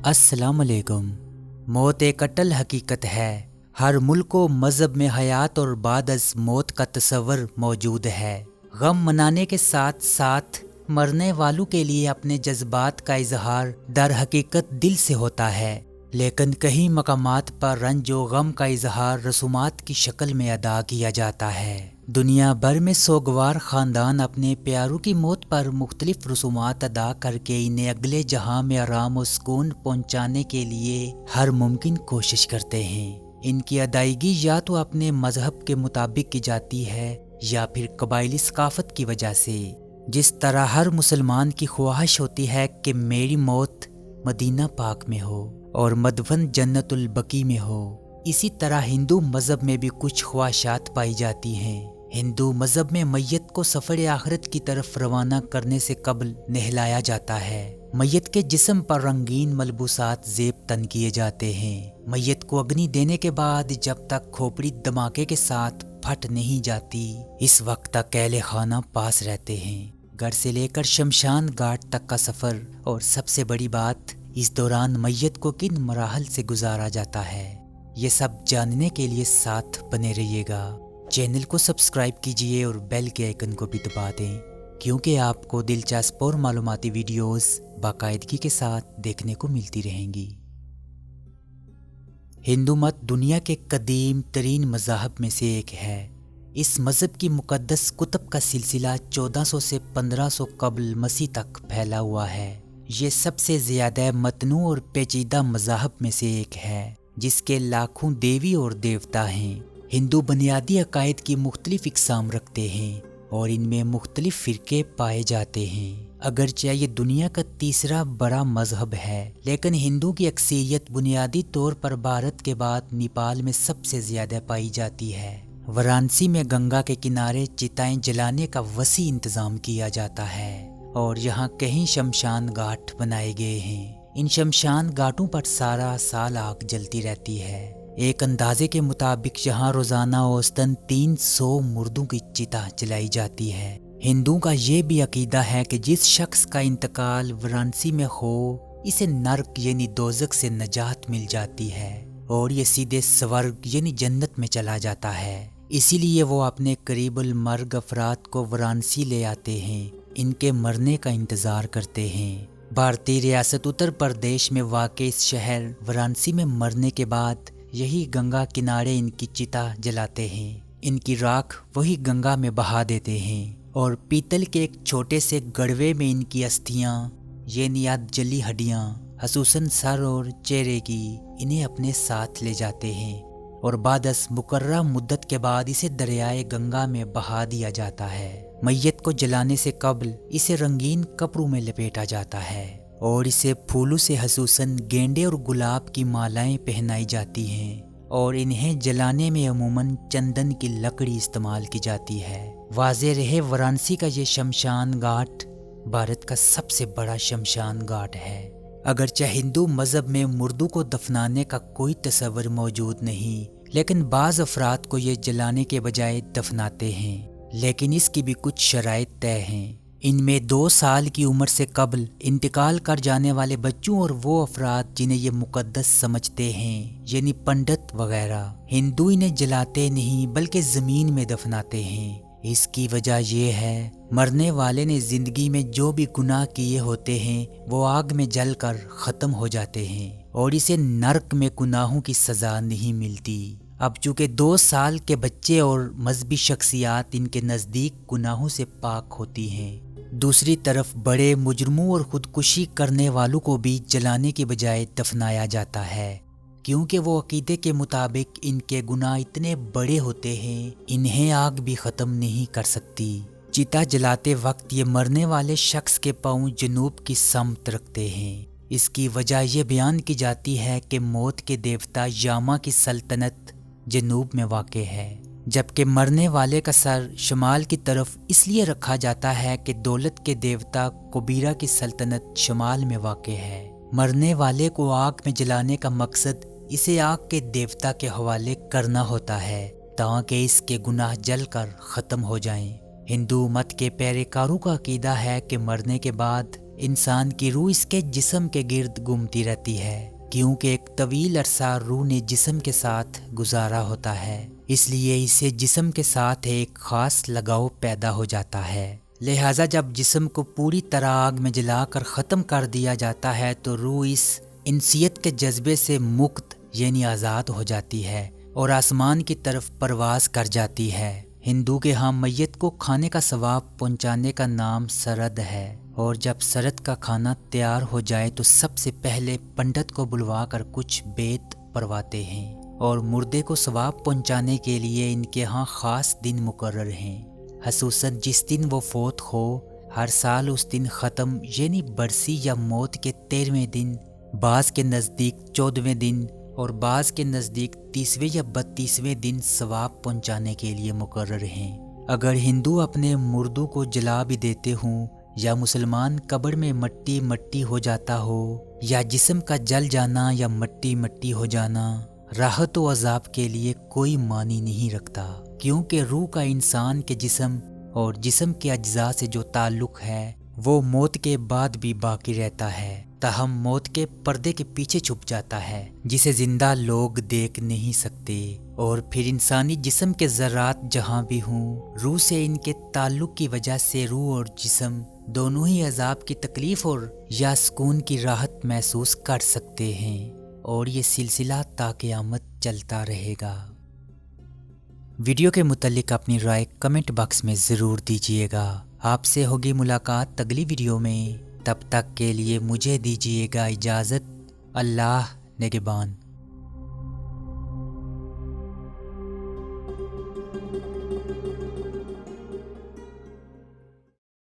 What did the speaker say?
अस्सलाम वालेकुम। मौत एक अटल हकीकत है। हर मुल्क व मज़हब में हयात और बाद अज़ मौत का तस्वर मौजूद है। गम मनाने के साथ साथ मरने वालों के लिए अपने जज्बात का इजहार दर हकीकत दिल से होता है, लेकिन कई मकामात पर रंज व गम का इजहार रसूमात की शक्ल में अदा किया जाता है। दुनिया भर में सोगवार ख़ानदान अपने प्यारों की मौत पर मुख्तलिफ रसूमात अदा करके इन्हें अगले जहां में आराम और सुकून पहुंचाने के लिए हर मुमकिन कोशिश करते हैं। इनकी अदायगी या तो अपने मजहब के मुताबिक की जाती है या फिर कबायली सकाफत की वजह से। जिस तरह हर मुसलमान की ख्वाहिश होती है कि मेरी मौत मदीना पाक में हो और मदफन जन्नतुल बकी में हो, इसी तरह हिंदू मजहब में भी कुछ ख्वाहिशात पाई जाती हैं। हिंदू मजहब में मैयत को सफर आखिरत की तरफ रवाना करने से कबल नहलाया जाता है। मैयत के जिस्म पर रंगीन मलबूसात ज़ेब तन किए जाते हैं। मैयत को अग्नि देने के बाद जब तक खोपड़ी धमाके के साथ फट नहीं जाती, इस वक्त तक अहले खाना पास रहते हैं। घर से लेकर शमशान घाट तक का सफर, और सबसे बड़ी बात, इस दौरान मैयत को किन मराहल से गुजारा जाता है, ये सब जानने के लिए साथ बने रहिएगा। चैनल को सब्सक्राइब कीजिए और बेल के आइकन को भी दबा दें, क्योंकि आपको दिलचस्प और मालूमाती वीडियोस बाकायदगी के साथ देखने को मिलती रहेंगी। हिंदू मत दुनिया के कदीम तरीन मज़ाहब में से एक है। इस मज़हब की मुक़द्दस कुतुब का सिलसिला 1400 से 1500 कबल मसीह तक फैला हुआ है। ये सबसे ज़्यादा मतनू और पेचीदा मज़ाहब में से एक है, जिसके लाखों देवी और देवता हैं। हिंदू बुनियादी अकायद की मुख्तलिफ इक़साम रखते हैं और इनमें मुख्तलिफ फ़िरके पाए जाते हैं। अगरचे ये दुनिया का तीसरा बड़ा मज़हब है, लेकिन हिंदू की अक्सरियत बुनियादी तौर पर भारत के बाद नेपाल में सबसे ज़्यादा पाई जाती है। वाराणसी में गंगा के किनारे चिताएं जलाने का वसी इंतज़ाम किया जाता है और यहाँ कई शमशान घाट बनाए गए हैं। इन शमशान घाटों पर सारा साल आग जलती रहती है। एक अंदाजे के मुताबिक यहाँ रोजाना औसतन 300 मुर्दों की चिता जलाई जाती है। हिंदुओं का ये भी अकीदा है कि जिस शख्स का इंतकाल वाराणसी में हो, इसे नर्क यानी दोज़ख से नजात मिल जाती है और ये सीधे स्वर्ग यानी जन्नत में चला जाता है। इसीलिए वो अपने करीबुल मर्ग अफराद को वाराणसी ले आते हैं, इनके मरने का इंतज़ार करते हैं। भारतीय रियासत उत्तर प्रदेश में वाक़ इस शहर वाराणसी में मरने के बाद यही गंगा किनारे इनकी चिता जलाते हैं। इनकी राख वही गंगा में बहा देते हैं और पीतल के एक छोटे से गड़वे में इनकी अस्थियां, ये नियात जली हड्डियां, खसूसन सर और चेहरे की, इन्हें अपने साथ ले जाते हैं और बादस मुकर्रर मुद्दत के बाद इसे दरियाए गंगा में बहा दिया जाता है। मैयत को जलाने से कबल इसे रंगीन कपड़ों में लपेटा जाता है और इसे फूलों से खसूसन गेंडे और गुलाब की मालाएं पहनाई जाती हैं और इन्हें जलाने में अमूमन चंदन की लकड़ी इस्तेमाल की जाती है। वाज़े रहे, वाराणसी का ये शमशान घाट भारत का सबसे बड़ा शमशान घाट है। अगरचे हिंदू मज़हब में मुर्दों को दफनाने का कोई तस्वर मौजूद नहीं, लेकिन बाज़ अफराद को ये जलाने के बजाय दफनाते हैं, लेकिन इसकी भी कुछ शराइत तय हैं। इनमें 2 साल की उम्र से कबल इंतकाल कर जाने वाले बच्चों और वो अफराद जिन्हें ये मुकद्दस समझते हैं, यानी पंडित वगैरह, हिंदू इन्हें जलाते नहीं बल्कि ज़मीन में दफनाते हैं। इसकी वजह यह है, मरने वाले ने ज़िंदगी में जो भी गुनाह किए होते हैं वो आग में जलकर ख़त्म हो जाते हैं और इसे नर्क में गुनाहों की सज़ा नहीं मिलती। अब चूँकि 2 साल के बच्चे और मजहबी शख्सियात इनके नज़दीक गुनाहों से पाक होती हैं, दूसरी तरफ बड़े मुजरमों और ख़ुदकुशी करने वालों को भी जलाने के बजाय दफनाया जाता है, کیونکہ وہ عقیدے کے مطابق ان کے گناہ اتنے بڑے ہوتے ہیں انہیں آگ بھی ختم نہیں کر سکتی۔ چتا جلاتے وقت یہ مرنے والے شخص کے پاؤں جنوب کی سمت رکھتے ہیں۔ اس کی وجہ یہ بیان کی جاتی ہے کہ موت کے دیوتا یاما کی سلطنت جنوب میں واقع ہے، جبکہ مرنے والے کا سر شمال کی طرف اس لیے رکھا جاتا ہے کہ دولت کے دیوتا کبیرہ کی سلطنت شمال میں واقع ہے۔ مرنے والے کو آگ میں جلانے کا مقصد اسے آگ کے دیوتا کے حوالے کرنا ہوتا ہے تاکہ اس کے گناہ جل کر ختم ہو جائیں۔ ہندو مت کے پیروکاروں کا عقیدہ ہے کہ مرنے کے بعد انسان کی روح اس کے جسم کے گرد گھومتی رہتی ہے، کیونکہ ایک طویل عرصہ روح نے جسم کے ساتھ گزارا ہوتا ہے، اس لیے اسے جسم کے ساتھ ایک خاص لگاؤ پیدا ہو جاتا ہے۔ لہٰذا جب جسم کو پوری طرح آگ میں جلا کر ختم کر دیا جاتا ہے تو روح اس انسیت کے جذبے سے مکت یعنی آزاد ہو جاتی ہے اور آسمان کی طرف پرواز کر جاتی ہے۔ ہندو کے ہاں میت کو کھانے کا ثواب پہنچانے کا نام سرد ہے، اور جب سرد کا کھانا تیار ہو جائے تو سب سے پہلے پنڈت کو بلوا کر کچھ بیت پرواتے ہیں، اور مردے کو ثواب پہنچانے کے لیے ان کے ہاں خاص دن مقرر ہیں۔ خصوصاً جس دن وہ فوت ہو ہر سال اس دن ختم یعنی برسی یا موت کے 13ویں دن، بعض کے نزدیک 14ویں دن اور بعض کے نزدیک 30ویں یا 32ویں دن ثواب پہنچانے کے لیے مقرر ہیں۔ اگر ہندو اپنے مردوں کو جلا بھی دیتے ہوں یا مسلمان قبر میں مٹی مٹی ہو جاتا ہو یا جسم کا جل جانا یا مٹی مٹی ہو جانا راحت و عذاب کے لیے کوئی معنی نہیں رکھتا، کیونکہ روح کا انسان کے جسم اور جسم کے اجزاء سے جو تعلق ہے وہ موت کے بعد بھی باقی رہتا ہے، تاہم موت کے پردے کے پیچھے چھپ جاتا ہے جسے زندہ لوگ دیکھ نہیں سکتے، اور پھر انسانی جسم کے ذرات جہاں بھی ہوں روح سے ان کے تعلق کی وجہ سے روح اور جسم دونوں ہی عذاب کی تکلیف اور یا سکون کی راحت محسوس کر سکتے ہیں، اور یہ سلسلہ تا قیامت چلتا رہے گا۔ ویڈیو کے متعلق اپنی رائے کمنٹ باکس میں ضرور دیجیے گا۔ آپ سے ہوگی ملاقات اگلی ویڈیو میں، تب تک کے لیے مجھے دیجیے گا اجازت۔ اللہ نگہبان۔